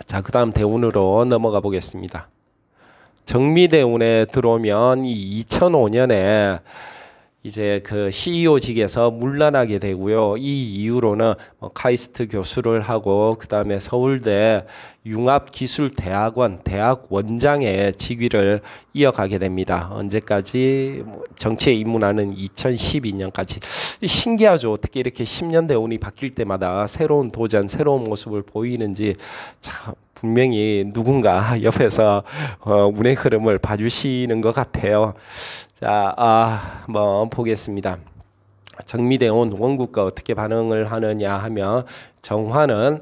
자, 그 다음 대운으로 넘어가 보겠습니다. 정미대운에 들어오면 이 2005년에 이제 그 CEO직에서 물러나게 되고요. 이 이후로는 카이스트 교수를 하고 그 다음에 서울대 융합기술대학원 대학 원장의 직위를 이어가게 됩니다. 언제까지? 정치에 입문하는 2012년까지. 신기하죠. 어떻게 이렇게 10년 대운이 바뀔 때마다 새로운 도전, 새로운 모습을 보이는지 참 분명히 누군가 옆에서 운의 흐름을 봐주시는 것 같아요. 자, 한번 보겠습니다. 정미대운 원국과 어떻게 반응을 하느냐 하면 정화는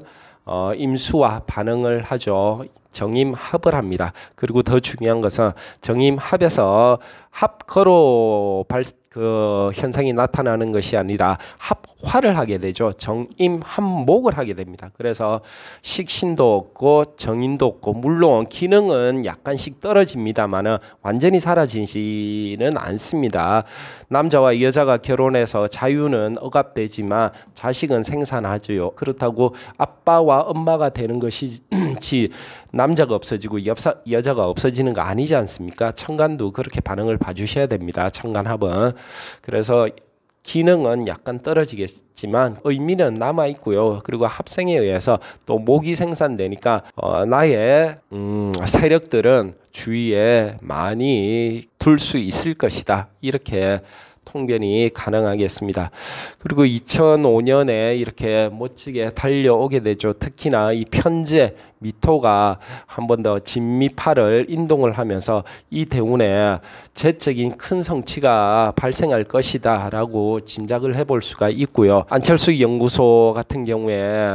임수와 반응을 하죠. 정임합을 합니다. 그리고 더 중요한 것은 정임합에서 합거로 현상이 나타나는 것이 아니라 합화를 하게 되죠. 정임합목을 하게 됩니다. 그래서 식신도 없고 정인도 없고 물론 기능은 약간씩 떨어집니다만 완전히 사라지지는 않습니다. 남자와 여자가 결혼해서 자유는 억압되지만 자식은 생산하죠. 그렇다고 아빠와 엄마가 되는 것이지 남자가 없어지고 여자가 없어지는 거 아니지 않습니까? 천간도 그렇게 반응을 봐주셔야 됩니다. 천간합은. 그래서 기능은 약간 떨어지겠지만 의미는 남아 있고요. 그리고 합생에 의해서 또 목이 생산되니까 나의 세력들은 주위에 많이 둘 수 있을 것이다. 이렇게 통변이 가능하겠습니다. 그리고 2005년에 이렇게 멋지게 달려오게 되죠. 특히나 이 편제 미토가 한 번 더 진미파를 인동을 하면서 이 대운에 재적인 큰 성취가 발생할 것이다 라고 짐작을 해볼 수가 있고요. 안철수 연구소 같은 경우에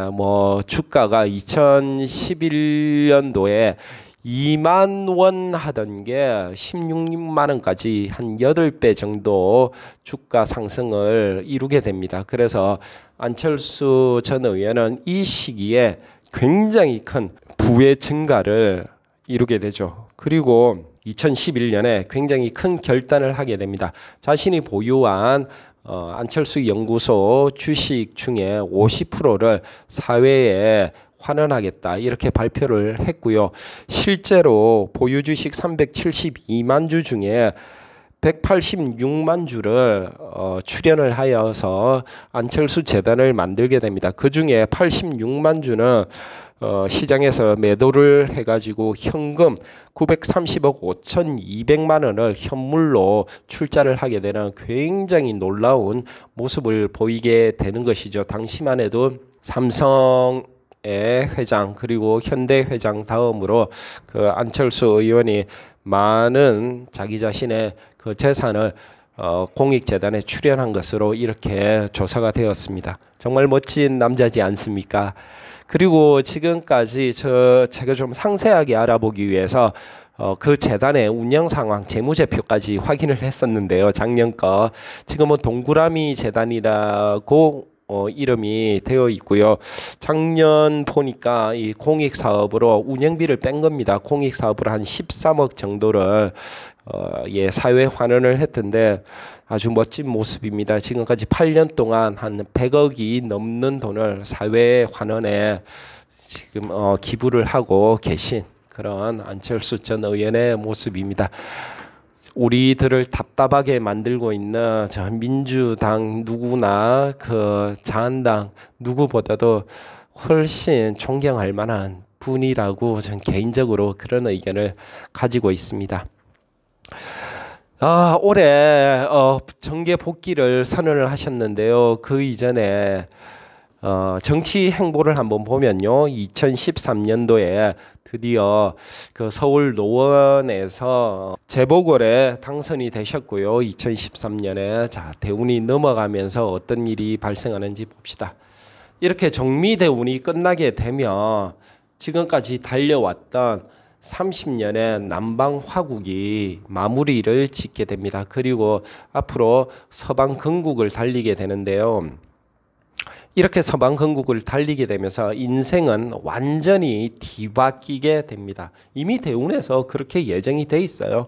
주가가 2011년도에 2만 원 하던 게 16만 원까지 한 8배 정도 주가 상승을 이루게 됩니다. 그래서 안철수 전 의원은 이 시기에 굉장히 큰 부의 증가를 이루게 되죠. 그리고 2011년에 굉장히 큰 결단을 하게 됩니다. 자신이 보유한 안철수 연구소 주식 중에 50%를 사회에 환원하겠다 이렇게 발표를 했고요. 실제로 보유 주식 372만 주 중에 186만 주를 출연을 하여서 안철수 재단을 만들게 됩니다. 그 중에 86만 주는 시장에서 매도를 해가지고 현금 930억 5,200만 원을 현물로 출자를 하게 되는 굉장히 놀라운 모습을 보이게 되는 것이죠. 당시만 해도 삼성 회장 그리고 현대 회장 다음으로 그 안철수 의원이 많은 자기 자신의 그 재산을 공익재단에 출연한 것으로 이렇게 조사가 되었습니다. 정말 멋진 남자지 않습니까? 그리고 지금까지 제가 좀 상세하게 알아보기 위해서 그 재단의 운영 상황, 재무제표까지 확인을 했었는데요. 작년 거 지금은 동그라미 재단이라고 이름이 되어 있고요. 작년 보니까 이 공익 사업으로 운영비를 뺀 겁니다. 공익 사업으로 한 13억 정도를 사회 환원을 했던데 아주 멋진 모습입니다. 지금까지 8년 동안 한 100억이 넘는 돈을 사회 환원에 지금 기부를 하고 계신 그런 안철수 전 의원의 모습입니다. 우리들을 답답하게 만들고 있는 저 민주당 누구나 그 자한당 누구보다도 훨씬 존경할 만한 분이라고 저는 개인적으로 그런 의견을 가지고 있습니다. 올해 정계 복귀를 선언을 하셨는데요. 그 이전에 정치 행보를 한번 보면요. 2013년도에 드디어 그 서울 노원에서 재보궐에 당선이 되셨고요. 2013년에 자 대운이 넘어가면서 어떤 일이 발생하는지 봅시다. 이렇게 정미대운이 끝나게 되면 지금까지 달려왔던 30년의 남방 화국이 마무리를 짓게 됩니다. 그리고 앞으로 서방 건국을 달리게 되는데요. 이렇게 서방 건국을 달리게 되면서 인생은 완전히 뒤바뀌게 됩니다. 이미 대운에서 그렇게 예정이 돼 있어요.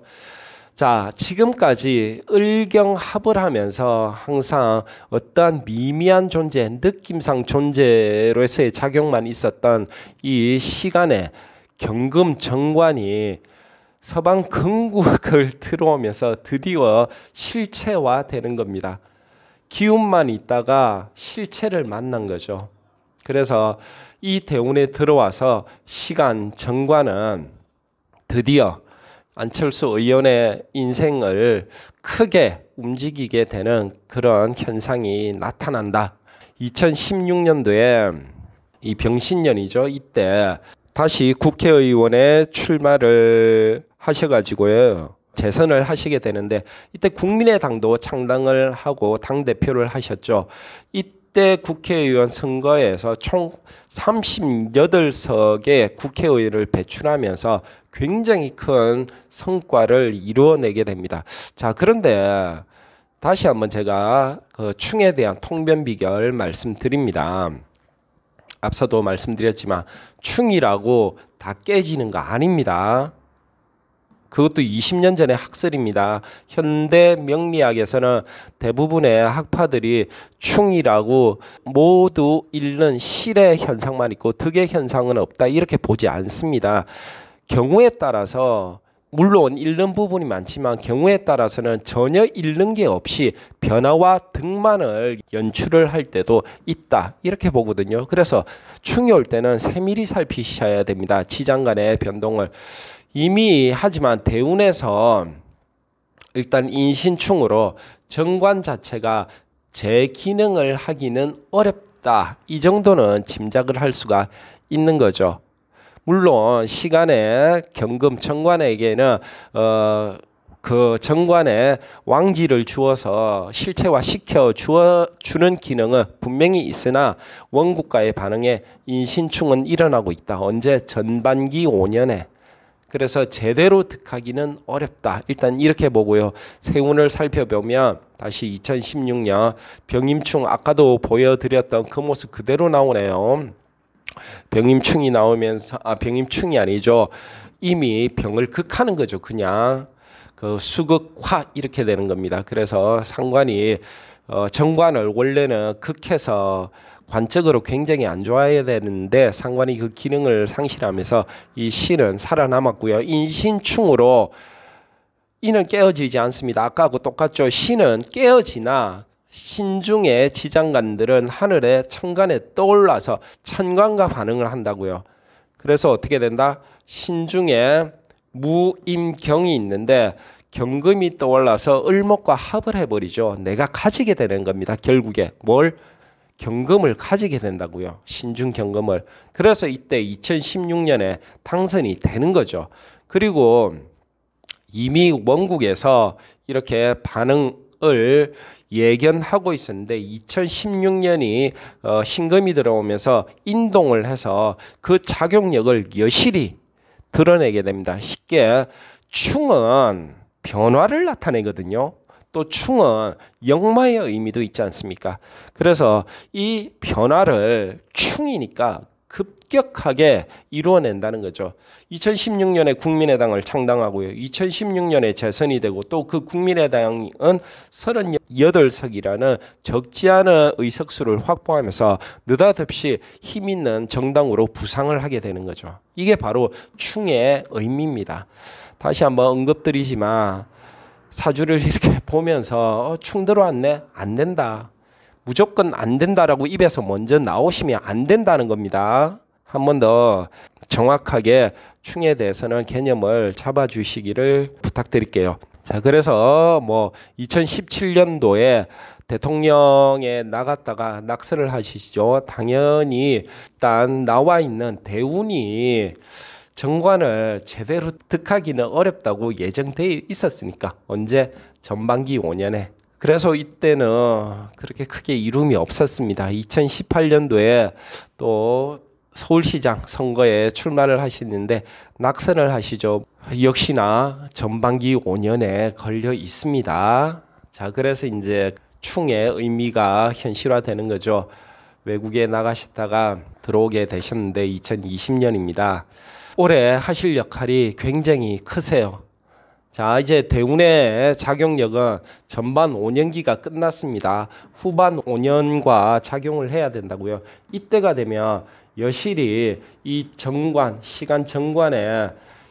자, 지금까지 을경합을 하면서 항상 어떠한 미미한 존재, 느낌상 존재로서의 작용만 있었던 이 시간에 경금 정관이 서방 건국을 들어오면서 드디어 실체화되는 겁니다. 기운만 있다가 실체를 만난 거죠. 그래서 이 대운에 들어와서 시간 정관은 드디어 안철수 의원의 인생을 크게 움직이게 되는 그런 현상이 나타난다. 2016년도에 이 병신년이죠. 이때 다시 국회의원에 출마를 하셔가지고요. 재선을 하시게 되는데 이때 국민의당도 창당을 하고 당대표를 하셨죠. 이때 국회의원 선거에서 총 38석의 국회의원을 배출하면서 굉장히 큰 성과를 이루어내게 됩니다. 자, 그런데 다시 한번 제가 그 충에 대한 통변 비결 말씀드립니다. 앞서도 말씀드렸지만 충이라고 다 깨지는 거 아닙니다. 그것도 20년 전의 학설입니다. 현대 명리학에서는 대부분의 학파들이 충이라고 모두 잃는 실의 현상만 있고 득의 현상은 없다 이렇게 보지 않습니다. 경우에 따라서 물론 잃는 부분이 많지만 경우에 따라서는 전혀 잃는 게 없이 변화와 득만을 연출을 할 때도 있다 이렇게 보거든요. 그래서 충이 올 때는 세밀히 살피셔야 됩니다. 지장 간의 변동을. 이미 하지만 대운에서 일단 인신충으로 정관 자체가 제 기능을 하기는 어렵다. 이 정도는 짐작을 할 수가 있는 거죠. 물론 시간에 경금 정관에게는 그 정관에 왕지를 주어서 실체화 시켜 주는 기능은 분명히 있으나 원국가의 반응에 인신충은 일어나고 있다. 언제? 전반기 5년에. 그래서 제대로 득하기는 어렵다. 일단 이렇게 보고요. 세운을 살펴보면 다시 2016년 병임충 아까도 보여드렸던 그 모습 그대로 나오네요. 병임충이 나오면서 병임충이 아니죠. 이미 병을 극하는 거죠. 그냥 그 수극화 이렇게 되는 겁니다. 그래서 상관이 정관을 원래는 극해서 관적으로 굉장히 안 좋아야 되는데 상관이 그 기능을 상실하면서 이 신은 살아남았고요. 인신충으로 이는 깨어지지 않습니다. 아까하고 똑같죠. 신은 깨어지나 신중의 지장간들은 하늘에 천간에 떠올라서 천간과 반응을 한다고요. 그래서 어떻게 된다? 신중에 무임경이 있는데 경금이 떠올라서 을목과 합을 해버리죠. 내가 가지게 되는 겁니다. 결국에 뭘? 경금을 가지게 된다고요. 신중 경금을. 그래서 이때 2016년에 당선이 되는 거죠. 그리고 이미 원국에서 이렇게 반응을 예견하고 있었는데 2016년이 신금이 들어오면서 인동을 해서 그 작용력을 여실히 드러내게 됩니다. 쉽게 충은 변화를 나타내거든요. 또 충은 역마의 의미도 있지 않습니까? 그래서 이 변화를 충이니까 급격하게 이루어낸다는 거죠. 2016년에 국민의당을 창당하고요. 2016년에 재선이 되고 또 그 국민의당은 38석이라는 적지 않은 의석수를 확보하면서 느닷없이 힘 있는 정당으로 부상을 하게 되는 거죠. 이게 바로 충의 의미입니다. 다시 한번 언급드리지만 사주를 이렇게 보면서 충 들어왔네? 안 된다. 무조건 안 된다라고 입에서 먼저 나오시면 안 된다는 겁니다. 한 번 더 정확하게 충에 대해서는 개념을 잡아주시기를 부탁드릴게요. 자, 그래서 뭐 2017년도에 대통령에 나갔다가 낙선을 하시죠. 당연히 일단 나와 있는 대운이 정관을 제대로 득하기는 어렵다고 예정되어 있었으니까 언제? 전반기 5년에. 그래서 이때는 그렇게 크게 이름이 없었습니다. 2018년도에 또 서울시장 선거에 출마를 하시는데 낙선을 하시죠. 역시나 전반기 5년에 걸려 있습니다. 자, 그래서 이제 충의 의미가 현실화되는 거죠. 외국에 나가셨다가 들어오게 되셨는데 2020년입니다. 올해 하실 역할이 굉장히 크세요. 자, 이제 대운의 작용력은 전반 5년기가 끝났습니다. 후반 5년과 작용을 해야 된다고요. 이때가 되면 여실히 이 정관, 시간 정관에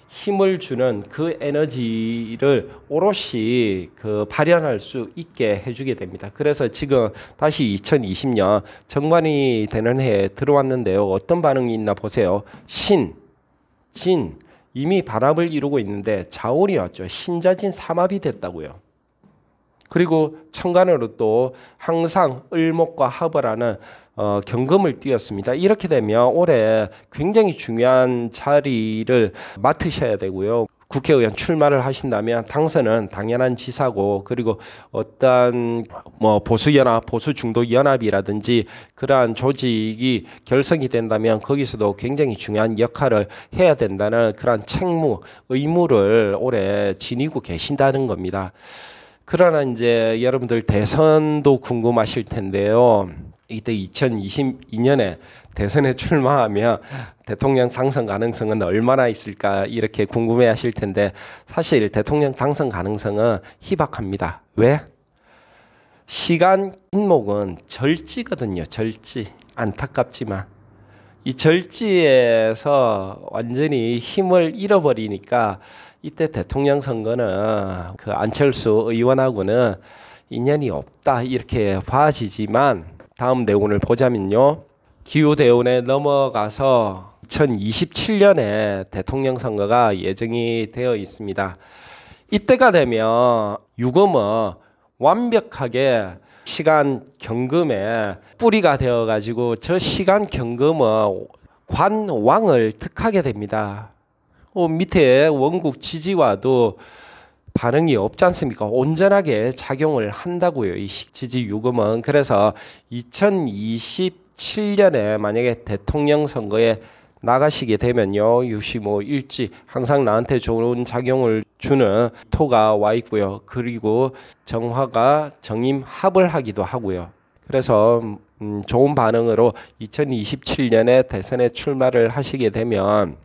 힘을 주는 그 에너지를 오롯이 발현할 수 있게 해주게 됩니다. 그래서 지금 다시 2020년 정관이 되는 해에 들어왔는데요. 어떤 반응이 있나 보세요. 신, 진, 이미 반합을 이루고 있는데 자원이 왔죠. 신자진 삼합이 됐다고요. 그리고 천간으로 또 항상 을목과 합을 하는 경금을 띄었습니다. 이렇게 되면 올해 굉장히 중요한 자리를 맡으셔야 되고요. 국회의원 출마를 하신다면 당선은 당연한 지사고, 그리고 어떤 보수연합, 보수중도연합이라든지 그러한 조직이 결성이 된다면 거기서도 굉장히 중요한 역할을 해야 된다는 그러한 책무, 의무를 올해 지니고 계신다는 겁니다. 그러나 이제 여러분들 대선도 궁금하실 텐데요. 이때 2022년에 대선에 출마하면 대통령 당선 가능성은 얼마나 있을까 이렇게 궁금해 하실 텐데, 사실 대통령 당선 가능성은 희박합니다. 왜? 시간 인목은 절지거든요. 절지. 안타깝지만 이 절지에서 완전히 힘을 잃어버리니까 이때 대통령 선거는 안철수 의원하고는 인연이 없다 이렇게 봐지지만, 다음 내용을 보자면요. 기후대운에 넘어가서 2027년에 대통령 선거가 예정이 되어 있습니다. 이때가 되면 유금은 완벽하게 시간 경금에 뿌리가 되어 가지고 저 시간 경금은 관왕을 득하게 됩니다. 밑에 원국 지지와도 반응이 없지 않습니까? 온전하게 작용을 한다고요. 이 지지 유금은. 그래서 2027년에 만약에 대통령 선거에 나가시게 되면요, 역시 일지 항상 나한테 좋은 작용을 주는 토가 와 있고요. 그리고 정화가 정임합을 하기도 하고요. 그래서 좋은 반응으로 2027년에 대선에 출마를 하시게 되면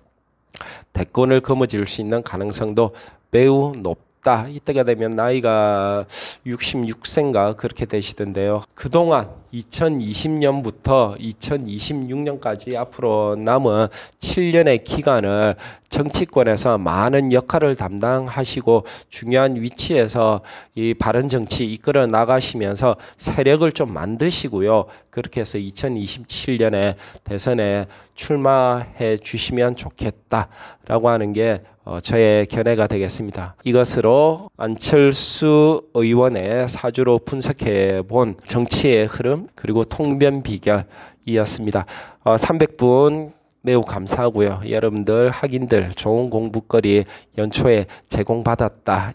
대권을 거머쥘 수 있는 가능성도 매우 높다. 이때가 되면 나이가 66세인가 그렇게 되시던데요. 그동안 2020년부터 2026년까지 앞으로 남은 7년의 기간을 정치권에서 많은 역할을 담당하시고 중요한 위치에서 이 바른 정치 이끌어 나가시면서 세력을 좀 만드시고요. 그렇게 해서 2027년에 대선에 출마해 주시면 좋겠다라고 하는 게 저의 견해가 되겠습니다. 이것으로 안철수 의원의 사주로 분석해 본 정치의 흐름 그리고 통변 비결이었습니다. 300분 매우 감사하고요. 여러분들 학인들 좋은 공부거리 연초에 제공받았다.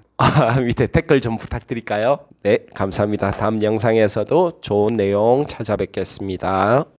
밑에 댓글 좀 부탁드릴까요? 네, 감사합니다. 다음 영상에서도 좋은 내용 찾아뵙겠습니다.